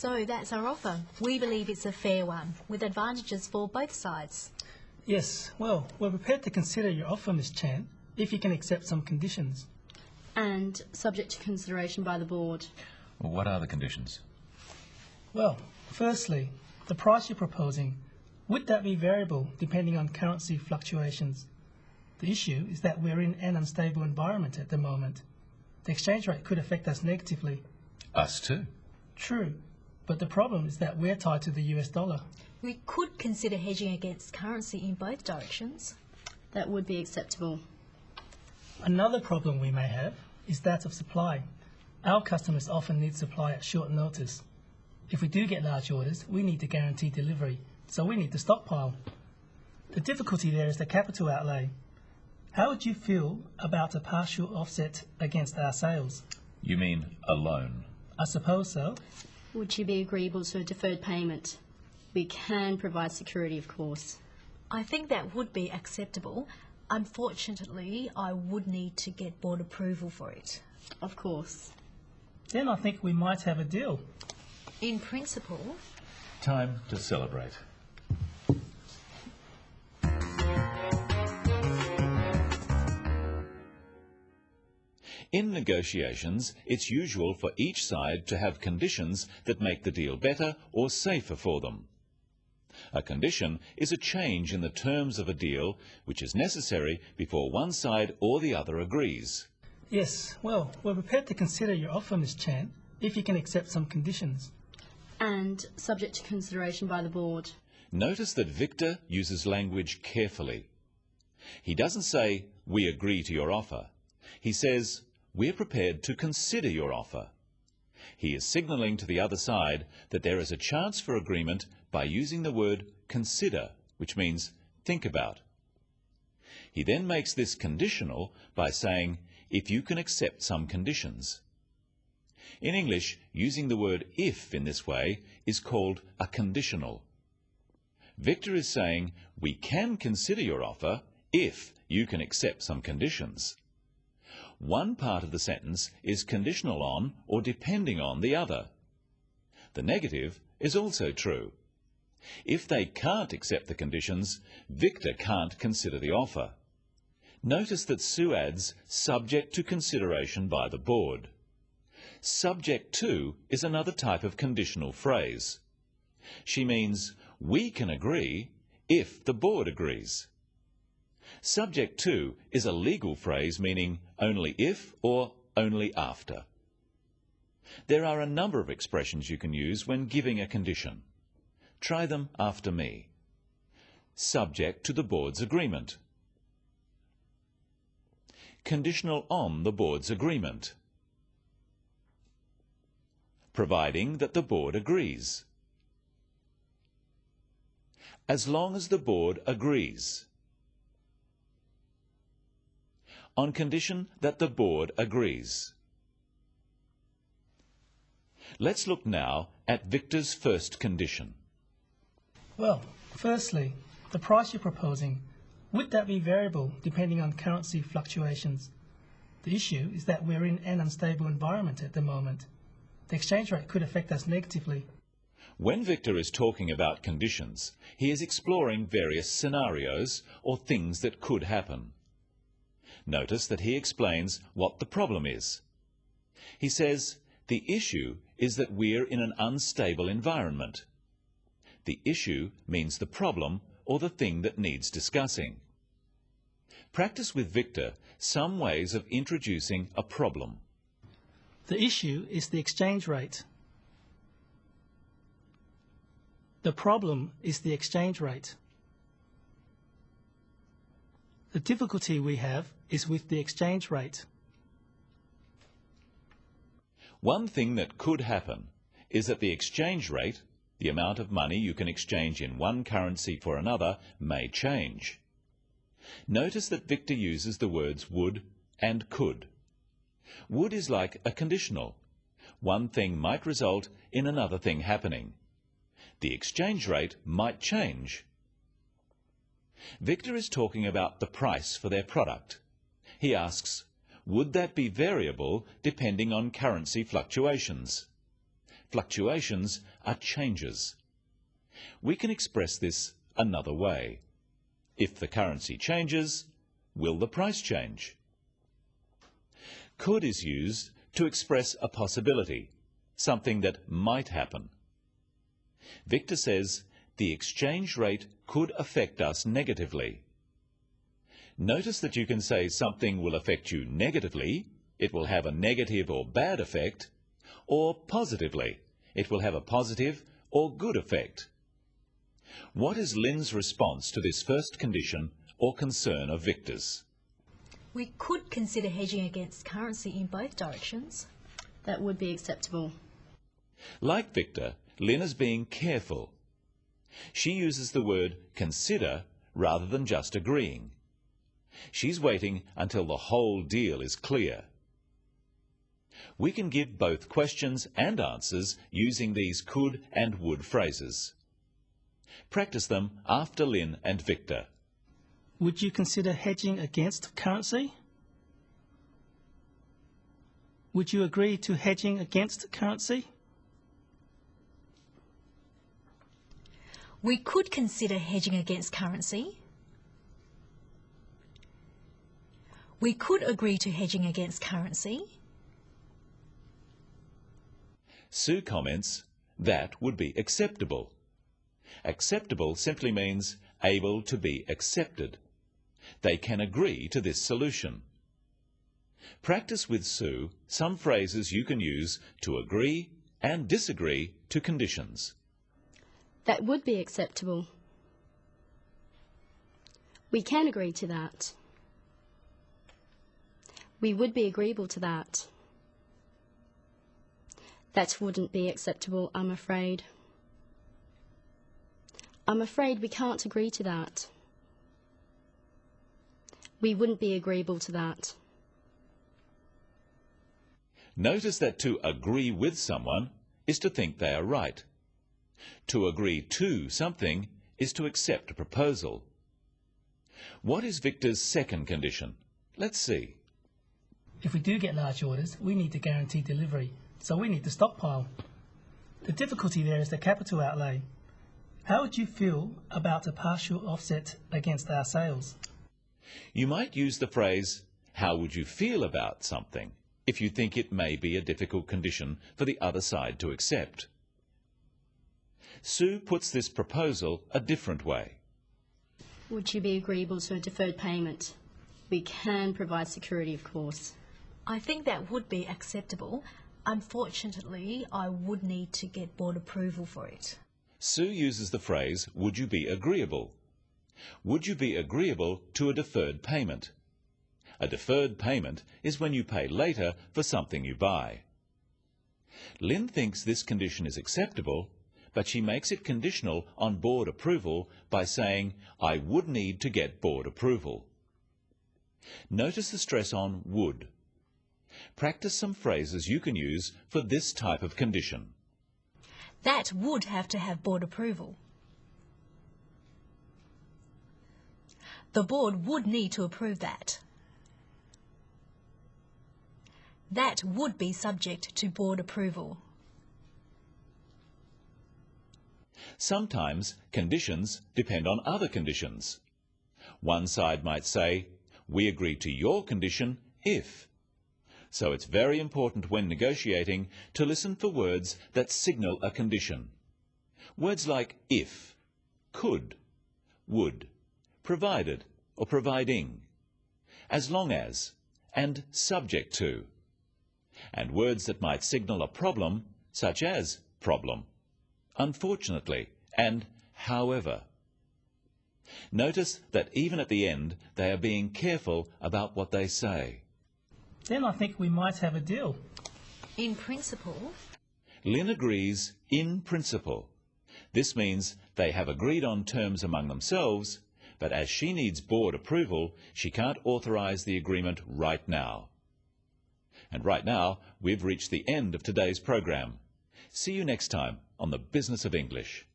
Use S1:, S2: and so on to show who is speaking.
S1: So that's our offer. We believe it's a fair one, with advantages for both sides.
S2: Yes, well, we're prepared to consider your offer, Ms. Chan, if you can accept some conditions.
S3: And subject to consideration by the board.
S4: What are the conditions?
S2: Well, firstly, the price you're proposing, would that be variable depending on currency fluctuations? The issue is that we're in an unstable environment at the moment. The exchange rate could affect us negatively.
S4: Us too.
S2: True, but the problem is that we're tied to the US dollar.
S1: We could consider hedging against currency in both directions.
S3: That would be acceptable.
S2: Another problem we may have is that of supply. Our customers often need supply at short notice. If we do get large orders, we need to guarantee delivery, so we need to stockpile. The difficulty there is the capital outlay. How would you feel about a partial offset against our sales?
S4: You mean a loan?
S2: I suppose so.
S3: Would you be agreeable to a deferred payment? We can provide security, of course.
S1: I think that would be acceptable. Unfortunately, I would need to get board approval for it.
S3: Of course.
S2: Then I think we might have a deal.
S1: In principle.
S4: Time to celebrate. In negotiations, it's usual for each side to have conditions that make the deal better or safer for them. A condition is a change in the terms of a deal which is necessary before one side or the other agrees.
S2: Yes, well, we're prepared to consider your offer, Ms. Chan, if you can accept some conditions.
S3: And subject to consideration by the board.
S4: Notice that Victor uses language carefully. He doesn't say, "We agree to your offer." He says, "We're prepared to consider your offer." He is signalling to the other side that there is a chance for agreement by using the word consider, which means think about. He then makes this conditional by saying, "if you can accept some conditions." In English, using the word if in this way is called a conditional. Victor is saying, "We can consider your offer if you can accept some conditions." One part of the sentence is conditional on or depending on the other. The negative is also true. If they can't accept the conditions, Victor can't consider the offer. Notice that Sue adds subject to consideration by the board. Subject to is another type of conditional phrase. She means we can agree if the board agrees. Subject to is a legal phrase meaning only if or only after. There are a number of expressions you can use when giving a condition. Try them after me. Subject to the board's agreement. Conditional on the board's agreement. Providing that the board agrees. As long as the board agrees. On condition that the board agrees. Let's look now at Victor's first condition.
S2: Well, firstly, the price you're proposing, would that be variable depending on currency fluctuations? The issue is that we're in an unstable environment at the moment. The exchange rate could affect us negatively.
S4: When Victor is talking about conditions, he is exploring various scenarios or things that could happen. Notice that he explains what the problem is. He says, the issue is that we're in an unstable environment. The issue means the problem or the thing that needs discussing. Practice with Victor some ways of introducing a problem.
S2: The issue is the exchange rate. The problem is the exchange rate. The difficulty we have is with the exchange rate.
S4: One thing that could happen is that the exchange rate, the amount of money you can exchange in one currency for another, may change. Notice that Victor uses the words would and could. Would is like a conditional. One thing might result in another thing happening. The exchange rate might change. Victor is talking about the price for their product. He asks, would that be variable depending on currency fluctuations? fluctuations are changes. We can express this another way. If the currency changes, will the price change? Could is used to express a possibility, something that might happen. Victor says the exchange rate could affect us negatively. Notice that you can say something will affect you negatively, it will have a negative or bad effect, or positively, it will have a positive or good effect. What is Lynn's response to this first condition or concern of Victor's?
S1: We could consider hedging against currency in both directions.
S3: That would be acceptable.
S4: Like Victor, Lynn is being careful. She uses the word consider rather than just agreeing. She's waiting until the whole deal is clear. We can give both questions and answers using these could and would phrases. Practice them after Lynn and Victor.
S2: Would you consider hedging against currency? Would you agree to hedging against currency?
S1: We could consider hedging against currency. We could agree to hedging against currency.
S4: Sue comments, that would be acceptable. Acceptable simply means able to be accepted. They can agree to this solution. Practice with Sue some phrases you can use to agree and disagree to conditions.
S3: That would be acceptable. We can agree to that. We would be agreeable to that. That wouldn't be acceptable, I'm afraid. I'm afraid we can't agree to that. We wouldn't be agreeable to that.
S4: Notice that to agree with someone is to think they are right. To agree to something is to accept a proposal. What is Victor's second condition? Let's see.
S2: If we do get large orders, we need to guarantee delivery, so we need to stockpile. The difficulty there is the capital outlay. How would you feel about a partial offset against our sales?
S4: You might use the phrase, how would you feel about something, if you think it may be a difficult condition for the other side to accept. Sue puts this proposal a different way.
S3: Would you be agreeable to a deferred payment? We can provide security, of course.
S1: I think that would be acceptable. Unfortunately, I would need to get board approval for it.
S4: Sue uses the phrase, would you be agreeable? Would you be agreeable to a deferred payment? A deferred payment is when you pay later for something you buy. Lynn thinks this condition is acceptable, but she makes it conditional on board approval by saying, I would need to get board approval. Notice the stress on would. Practice some phrases you can use for this type of condition.
S1: That would have to have board approval. The board would need to approve that. That would be subject to board approval.
S4: Sometimes conditions depend on other conditions. One side might say, we agree to your condition if. So it's very important when negotiating to listen for words that signal a condition. Words like if, could, would, provided or providing, as long as, and subject to. And words that might signal a problem, such as problem, unfortunately, and however. Notice that even at the end, they are being careful about what they say.
S2: Then I think we might have a deal.
S1: In principle,
S4: Lynn agrees in principle. This means they have agreed on terms among themselves, but as she needs board approval, she can't authorise the agreement right now. And right now, we've reached the end of today's program. See you next time on The Business of English.